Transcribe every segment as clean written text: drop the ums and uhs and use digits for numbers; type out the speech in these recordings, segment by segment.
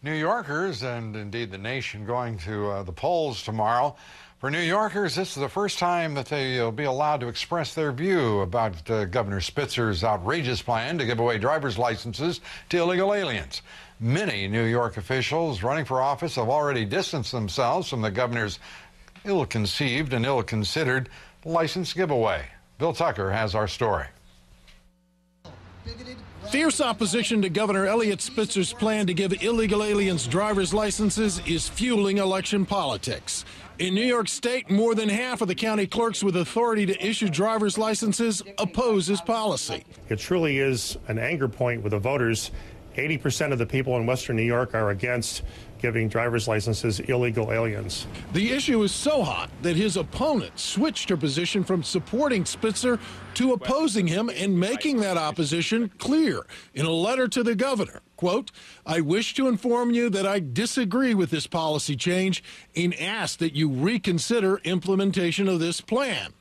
New Yorkers, and indeed the nation, going to the polls tomorrow. For New Yorkers, this is the first time that they'll be allowed to express their view about Governor Spitzer's outrageous plan to give away driver's licenses to illegal aliens. Many New York officials running for office have already distanced themselves from the governor's ill-conceived and ill-considered license giveaway. Bill Tucker has our story. Fierce opposition to Governor Elliot Spitzer's plan to give illegal aliens driver's licenses is fueling election politics. In New York State, more than half of the county clerks with authority to issue driver's licenses oppose his policy. It truly is an anger point with the voters. 80% of the people in Western New York are against giving driver's licenses illegal aliens. The issue is so hot that his opponent switched her position from supporting Spitzer to opposing him and making that opposition clear in a letter to the governor. Quote, "I wish to inform you that I disagree with this policy change and ask that you reconsider implementation of this plan."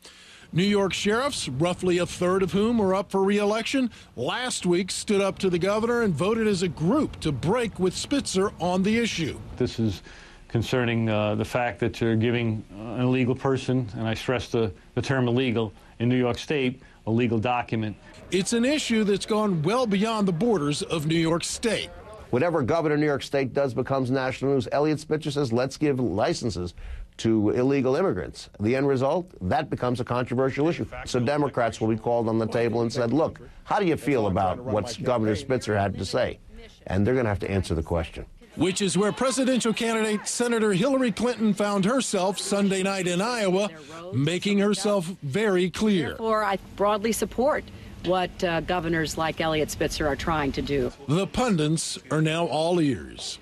New York sheriffs, roughly a third of whom are up for re-election, last week stood up to the governor and voted as a group to break with Spitzer on the issue. This is concerning the fact that you're giving an illegal person, and I stress the term illegal, in New York State, a legal document. It's an issue that's gone well beyond the borders of New York State. Whatever governor New York State does becomes national news. Elliot Spitzer says, let's give licenses to illegal immigrants. The end result, that becomes a controversial issue. So Democrats will be called on the table and said, look, how do you feel about what Governor Spitzer had to say? And they're going to have to answer the question. Which is where presidential candidate Senator Hillary Clinton found herself Sunday night in Iowa, making herself very clear. Therefore, I broadly support what governors like Elliot Spitzer are trying to do. The pundits are now all ears.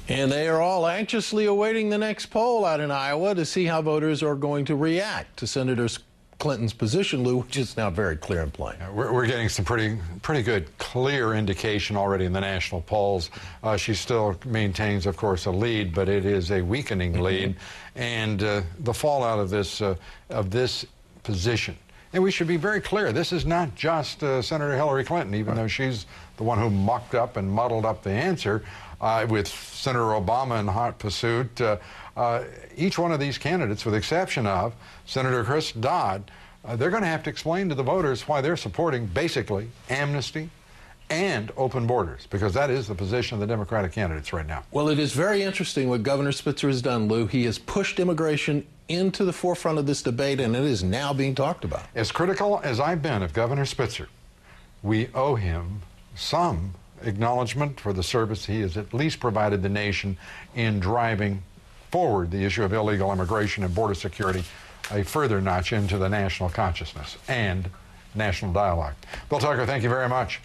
And they are all anxiously awaiting the next poll out in Iowa to see how voters are going to react to Senator Clinton's position, Lou, which is now very clear and plain. We're getting some pretty good, clear indication already in the national polls. She still maintains, of course, a lead, but it is a weakening lead. And the fallout of this position. And we should be very clear, this is not just Senator Hillary Clinton, even though she's the one who mucked up and muddled up the answer with Senator Obama in hot pursuit. Each one of these candidates, with the exception of Senator Chris Dodd, they're going to have to explain to the voters why they're supporting basically amnesty and open borders, because that is the position of the Democratic candidates right now. Well, it is very interesting what Governor Spitzer has done, Lou. He has pushed immigration into the forefront of this debate, and it is now being talked about. As critical as I've been of Governor Spitzer, we owe him some acknowledgement for the service he has at least provided the nation in driving forward the issue of illegal immigration and border security a further notch into the national consciousness and national dialogue. Bill Tucker, thank you very much.